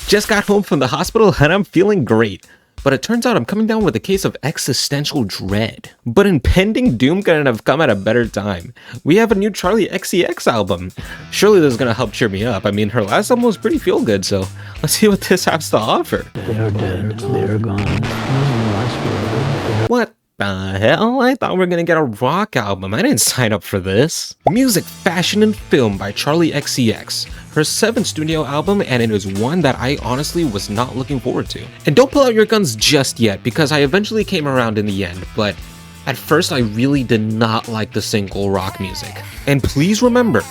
Just got home from the hospital and I'm feeling great. But it turns out I'm coming down with a case of existential dread. But impending doom couldn't have come at a better time. We have a new Charlie XCX album. Surely this is gonna help cheer me up. I mean, her last album was pretty feel good, so let's see what this has to offer. They're dead. They're gone. What the hell? I thought we were gonna get a rock album. I didn't sign up for this. Music, Fashion, and Film by Charlie XCX. Her 7th studio album, and it is one that I honestly was not looking forward to. And don't pull out your guns just yet, because I eventually came around in the end, but at first I really did not like the single Rock Music. And please remember,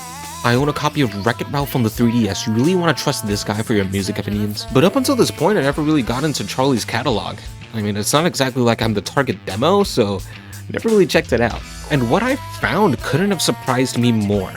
I own a copy of Wreck-It Ralph on the 3DS. You really want to trust this guy for your music opinions? But up until this point, I never really got into Charlie's catalog. I mean, it's not exactly like I'm the target demo, so never really checked it out. And what I found couldn't have surprised me more.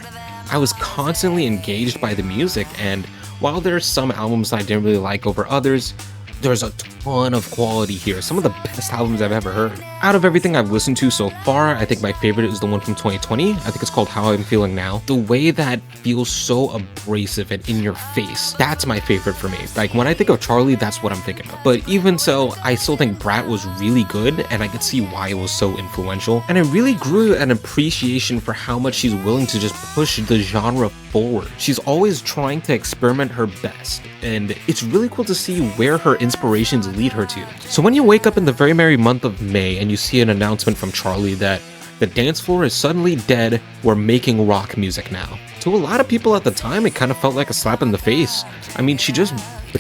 I was constantly engaged by the music, and while there's some albums I didn't really like over others, there's a ton of quality here. Some of the best albums I've ever heard. Out of everything I've listened to so far, I think my favorite is the one from 2020. I think it's called How I'm Feeling Now. The way that feels so abrasive and in your face, that's my favorite for me. Like, when I think of Charlie, that's what I'm thinking of. But even so, I still think Brat was really good, and I could see why it was so influential. And I really grew an appreciation for how much she's willing to just push the genre forward. She's always trying to experiment her best, and it's really cool to see where her inspirations lead her to. So when you wake up in the very merry month of May and you see an announcement from Charlie that the dance floor is suddenly dead, we're making rock music now. To a lot of people at the time, it kind of felt like a slap in the face. I mean, she just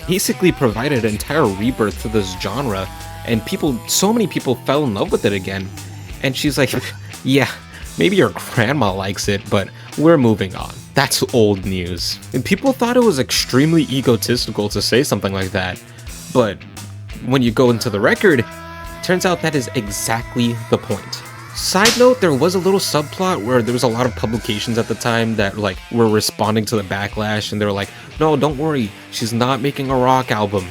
basically provided an entire rebirth to this genre, and so many people fell in love with it again. And she's like, yeah, maybe your grandma likes it, but we're moving on. That's old news. And people thought it was extremely egotistical to say something like that, but when you go into the record, turns out that is exactly the point. Side note, there was a little subplot where there was a lot of publications at the time that were responding to the backlash, and they were like, no, don't worry, she's not making a rock album.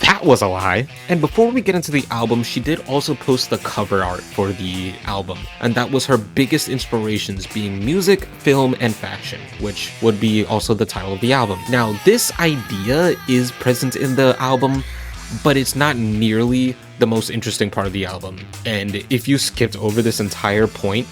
That was a lie. And before we get into the album, she did also post the cover art for the album, and that was her biggest inspirations being music, film, and fashion, which would be also the title of the album. Now, this idea is present in the album, but it's not nearly the most interesting part of the album, and if you skipped over this entire point,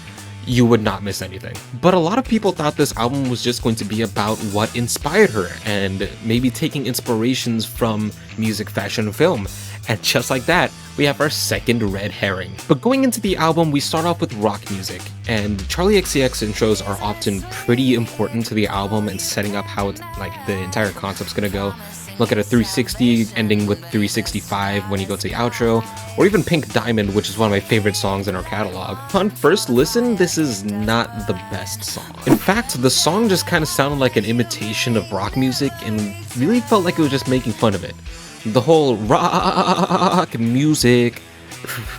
you would not miss anything. But a lot of people thought this album was just going to be about what inspired her, and maybe taking inspirations from music, fashion, and film. And just like that, we have our second red herring. But going into the album, we start off with rock music, and Charlie XCX intros are often pretty important to the album and setting up how it's the entire concept's gonna go. Look at a 360 ending with 365 when you go to the outro, or even Pink Diamond, which is one of my favorite songs in our catalog. On first listen, this is not the best song. In fact, the song just kind of sounded like an imitation of rock music and really felt like it was just making fun of it. The whole rock music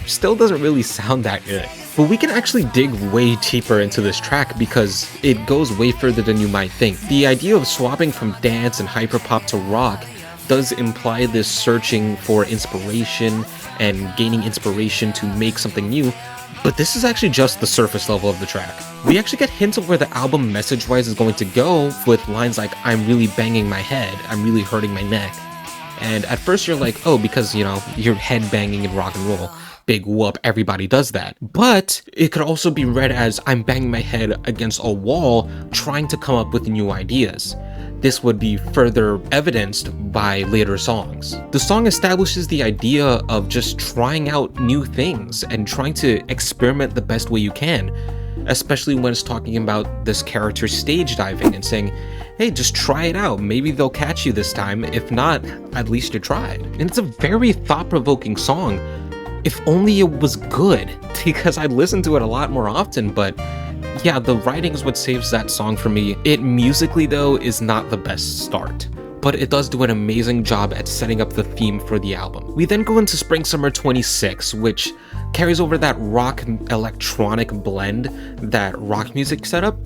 still doesn't really sound that good. But we can actually dig way deeper into this track because it goes way further than you might think. The idea of swapping from dance and hyperpop to rock does imply this searching for inspiration and gaining inspiration to make something new, but this is actually just the surface level of the track. We actually get hints of where the album message-wise is going to go with lines like, I'm really banging my head, I'm really hurting my neck. And at first you're like, oh, because, you're head banging in rock and roll. Big whoop, everybody does that. But it could also be read as I'm banging my head against a wall trying to come up with new ideas. This would be further evidenced by later songs. The song establishes the idea of just trying out new things and trying to experiment the best way you can, especially when it's talking about this character stage diving and saying, hey, just try it out. Maybe they'll catch you this time. If not, at least you tried. And it's a very thought-provoking song. If only it was good, because I listen to it a lot more often, but yeah, the writing is what saves that song for me. It musically, though, is not the best start, but it does do an amazing job at setting up the theme for the album. We then go into Spring Summer 26, which carries over that rock electronic blend that rock music set up,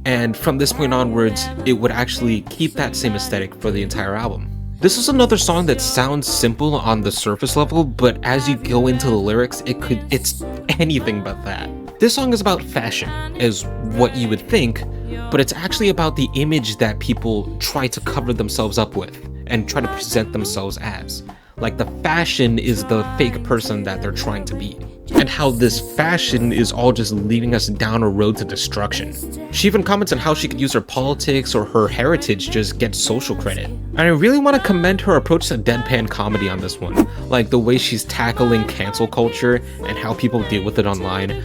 and from this point onwards, it would actually keep that same aesthetic for the entire album. This is another song that sounds simple on the surface level, but as you go into the lyrics, it's anything but that. This song is about fashion, is what you would think, but it's actually about the image that people try to cover themselves up with. and try to present themselves as. Like the fashion is the fake person that they're trying to be, and how this fashion is all just leading us down a road to destruction. She even comments on how she could use her politics or her heritage to just get social credit. And I really want to commend her approach to deadpan comedy on this one, like the way she's tackling cancel culture and how people deal with it online.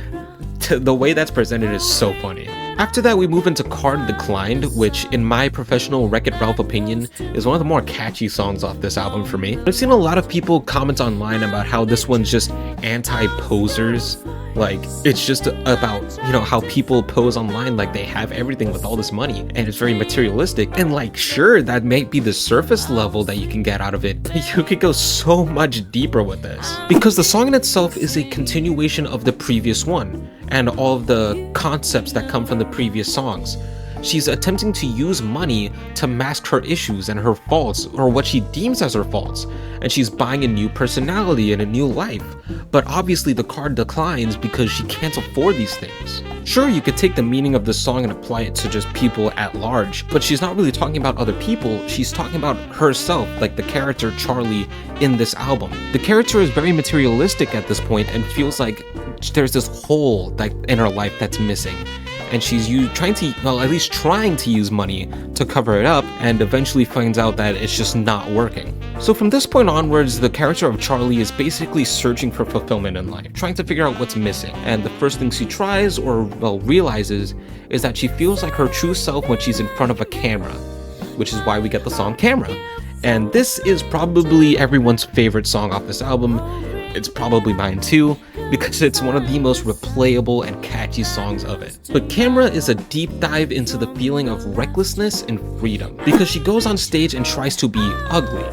The way that's presented is so funny. After that, we move into Card Declined, which in my professional Wreck-It Ralph opinion is one of the more catchy songs off this album for me. I've seen a lot of people comment online about how this one's just anti-posers. Like, it's just about, you know, how people pose online like they have everything with all this money, and it's very materialistic. And like, sure, that may be the surface level that you can get out of it, but you could go so much deeper with this. Because the song in itself is a continuation of the previous one, and all of the concepts that come from the previous songs. She's attempting to use money to mask her issues and her faults, or what she deems as her faults, and she's buying a new personality and a new life. But obviously the card declines because she can't afford these things. Sure, you could take the meaning of the song and apply it to just people at large, but she's not really talking about other people, she's talking about herself, like the character Charlie in this album. The character is very materialistic at this point and feels like there's this hole like in her life that's missing. And she's trying to use money to cover it up, and eventually finds out that it's just not working. So from this point onwards, the character of Charlie is basically searching for fulfillment in life, trying to figure out what's missing. And the first thing she tries, or realizes, is that she feels like her true self when she's in front of a camera, which is why we get the song Camera. And this is probably everyone's favorite song off this album. It's probably mine too, because it's one of the most replayable and catchy songs of it. But Camera is a deep dive into the feeling of recklessness and freedom, because she goes on stage and tries to be ugly,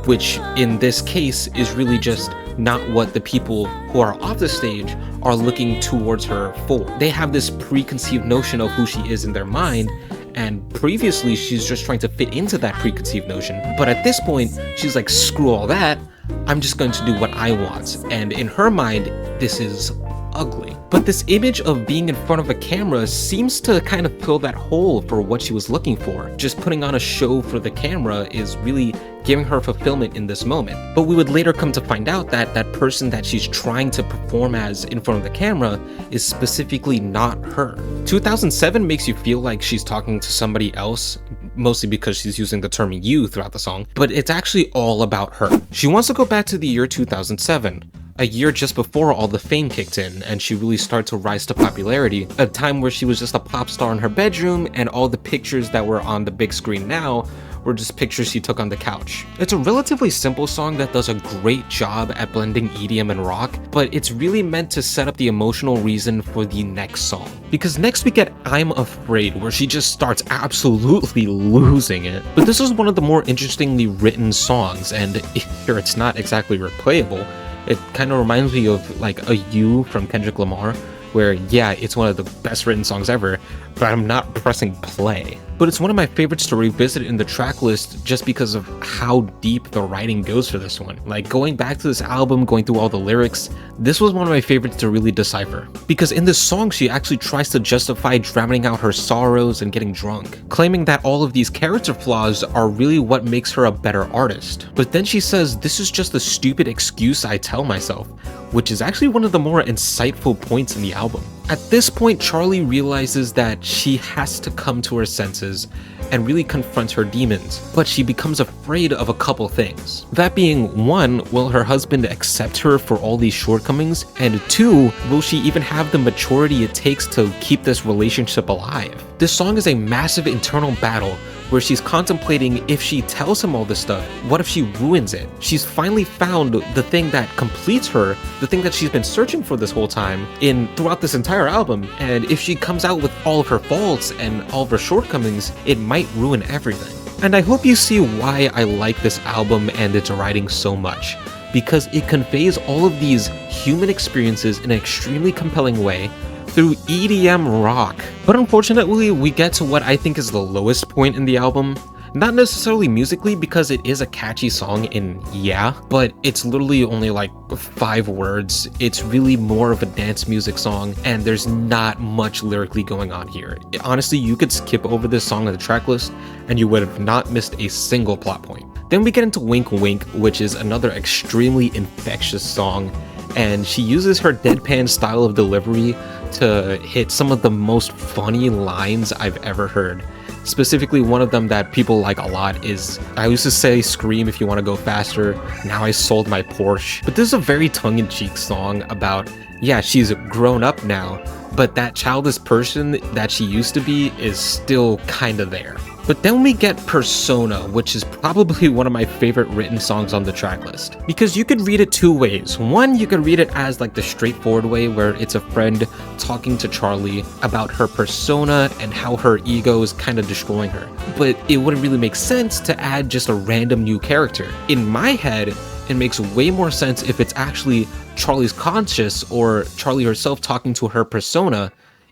which in this case is really just not what the people who are off the stage are looking towards her for. They have this preconceived notion of who she is in their mind, and previously she's just trying to fit into that preconceived notion. But at this point, she's like, screw all that, I'm just going to do what I want. And in her mind, this is ugly. But this image of being in front of a camera seems to kind of fill that hole for what she was looking for. Just putting on a show for the camera is really giving her fulfillment in this moment. But we would later come to find out that that person that she's trying to perform as in front of the camera is specifically not her. 2007 makes you feel like she's talking to somebody else, mostly because she's using the term you throughout the song, but it's actually all about her. She wants to go back to the year 2007. A year just before all the fame kicked in and she really started to rise to popularity, a time where she was just a pop star in her bedroom and all the pictures that were on the big screen now were just pictures she took on the couch. It's a relatively simple song that does a great job at blending EDM and rock, but it's really meant to set up the emotional reason for the next song. Because next we get I'm Afraid, where she just starts absolutely losing it. But this is one of the more interestingly written songs, and here it's not exactly replayable. It kind of reminds me of like a You from Kendrick Lamar, where yeah, it's one of the best written songs ever, but I'm not pressing play. But it's one of my favorites to revisit in the track list just because of how deep the writing goes for this one. Like going back to this album, going through all the lyrics, this was one of my favorites to really decipher. Because in this song, she actually tries to justify drowning out her sorrows and getting drunk, claiming that all of these character flaws are really what makes her a better artist. But then she says, this is just a stupid excuse I tell myself, which is actually one of the more insightful points in the album. At this point, Charlie realizes that she has to come to her senses and really confront her demons, but she becomes afraid of a couple things. That being, one, will her husband accept her for all these shortcomings? And two, will she even have the maturity it takes to keep this relationship alive? This song is a massive internal battle where she's contemplating if she tells him all this stuff, what if she ruins it? She's finally found the thing that completes her, the thing that she's been searching for this whole time throughout this entire album, and if she comes out with all of her faults and all of her shortcomings, it might ruin everything. And I hope you see why I like this album and its writing so much, because it conveys all of these human experiences in an extremely compelling way through EDM rock. But unfortunately, we get to what I think is the lowest point in the album. Not necessarily musically, because it is a catchy song in yeah, but it's literally only like 5 words. It's really more of a dance music song, and there's not much lyrically going on here. Honestly, you could skip over this song on the track list, and you would have not missed a single plot point. Then we get into Wink Wink, which is another extremely infectious song, and she uses her deadpan style of delivery to hit some of the most funny lines I've ever heard. Specifically, one of them that people like a lot is, I used to say scream if you want to go faster, now I sold my Porsche. But this is a very tongue-in-cheek song about, yeah, she's grown up now, but that childish person that she used to be is still kinda there. But then we get Persona, which is probably one of my favorite written songs on the tracklist. Because you could read it two ways. One, you could read it as like the straightforward way where it's a friend talking to Charlie about her persona and how her ego is kind of destroying her. But it wouldn't really make sense to add just a random new character. In my head, it makes way more sense if it's actually Charlie's conscious or Charlie herself talking to her persona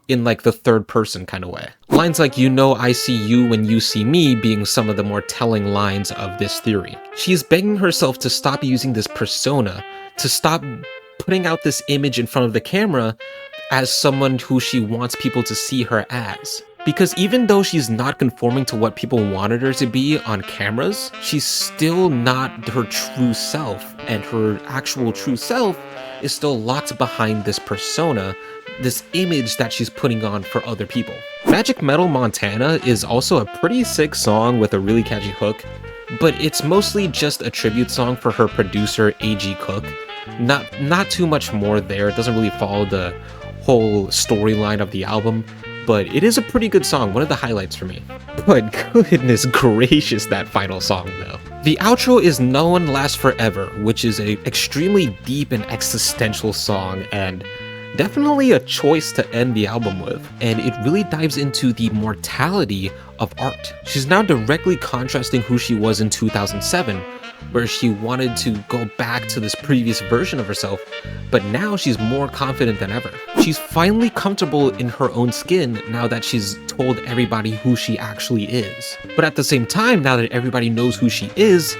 in like the third person kind of way. Lines like, you know I see you when you see me being some of the more telling lines of this theory. She's begging herself to stop using this persona, to stop putting out this image in front of the camera as someone who she wants people to see her as. Because even though she's not conforming to what people wanted her to be on cameras, she's still not her true self, and her actual true self is still locked behind this persona, this image that she's putting on for other people. Magic Metal Montana is also a pretty sick song with a really catchy hook, but it's mostly just a tribute song for her producer A.G. Cook. Not too much more there, it doesn't really follow the whole storyline of the album, but it is a pretty good song, one of the highlights for me. But goodness gracious, that final song though. The outro is No One Lasts Forever, which is an extremely deep and existential song, and definitely a choice to end the album with, and it really dives into the mortality of art. She's now directly contrasting who she was in 2007, where she wanted to go back to this previous version of herself, but now she's more confident than ever. She's finally comfortable in her own skin now that she's told everybody who she actually is. But at the same time, now that everybody knows who she is,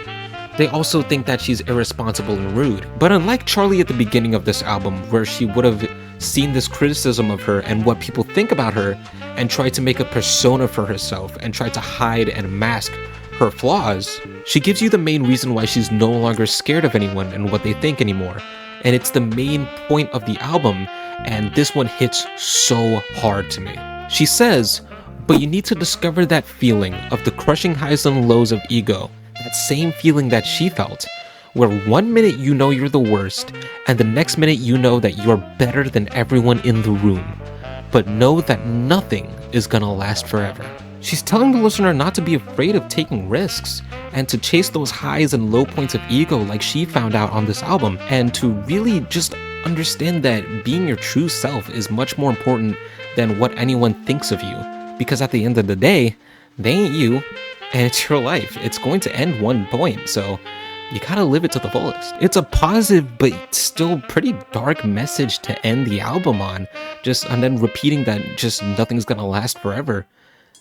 they also think that she's irresponsible and rude. But unlike Charlie at the beginning of this album, where she would have seen this criticism of her and what people think about her and tried to make a persona for herself and tried to hide and mask her flaws, she gives you the main reason why she's no longer scared of anyone and what they think anymore. And it's the main point of the album, and this one hits so hard to me. She says, but you need to discover that feeling of the crushing highs and lows of ego, that same feeling that she felt, where one minute you know you're the worst, and the next minute you know that you're better than everyone in the room, but know that nothing is gonna last forever. She's telling the listener not to be afraid of taking risks, and to chase those highs and low points of ego like she found out on this album, and to really just understand that being your true self is much more important than what anyone thinks of you. Because at the end of the day, they ain't you, and it's your life. It's going to end one point, so you gotta live it to the fullest. It's a positive but still pretty dark message to end the album on, and then repeating that just nothing's gonna last forever.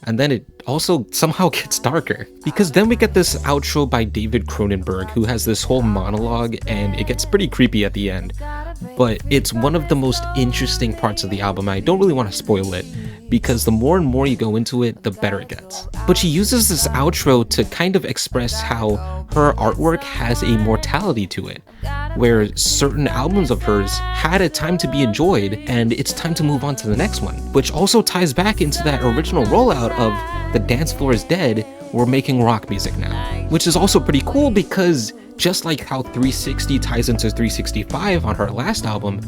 And then it also somehow gets darker, because then we get this outro by David Cronenberg, who has this whole monologue, and it gets pretty creepy at the end. But it's one of the most interesting parts of the album. I don't really want to spoil it, because the more and more you go into it, the better it gets. But she uses this outro to kind of express how her artwork has a mortality to it, where certain albums of hers had a time to be enjoyed, and it's time to move on to the next one. Which also ties back into that original rollout of The Dance Floor is Dead, we're making rock music now. Which is also pretty cool, because just like how 360 ties into 365 on her last album,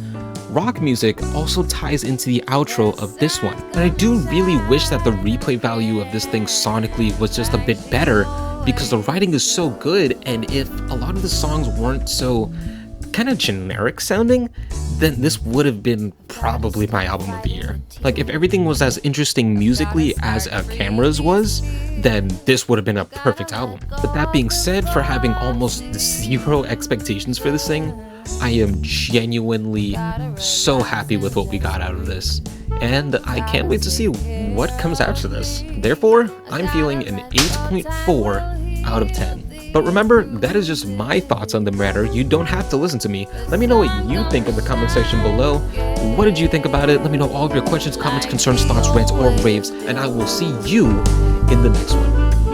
rock music also ties into the outro of this one. And I do really wish that the replay value of this thing sonically was just a bit better, because the writing is so good, and if a lot of the songs weren't so kind of generic sounding, then this would have been probably my album of the year. Like, if everything was as interesting musically as a Cameras was, then this would have been a perfect album. But that being said, for having almost zero expectations for this thing, I am genuinely so happy with what we got out of this, and I can't wait to see what comes after this. Therefore, I'm feeling an 8.4 out of 10. But remember, that is just my thoughts on the matter. You don't have to listen to me. Let me know what you think in the comment section below. What did you think about it? Let me know all of your questions, comments, concerns, thoughts, rants, or raves, and I will see you in the next one.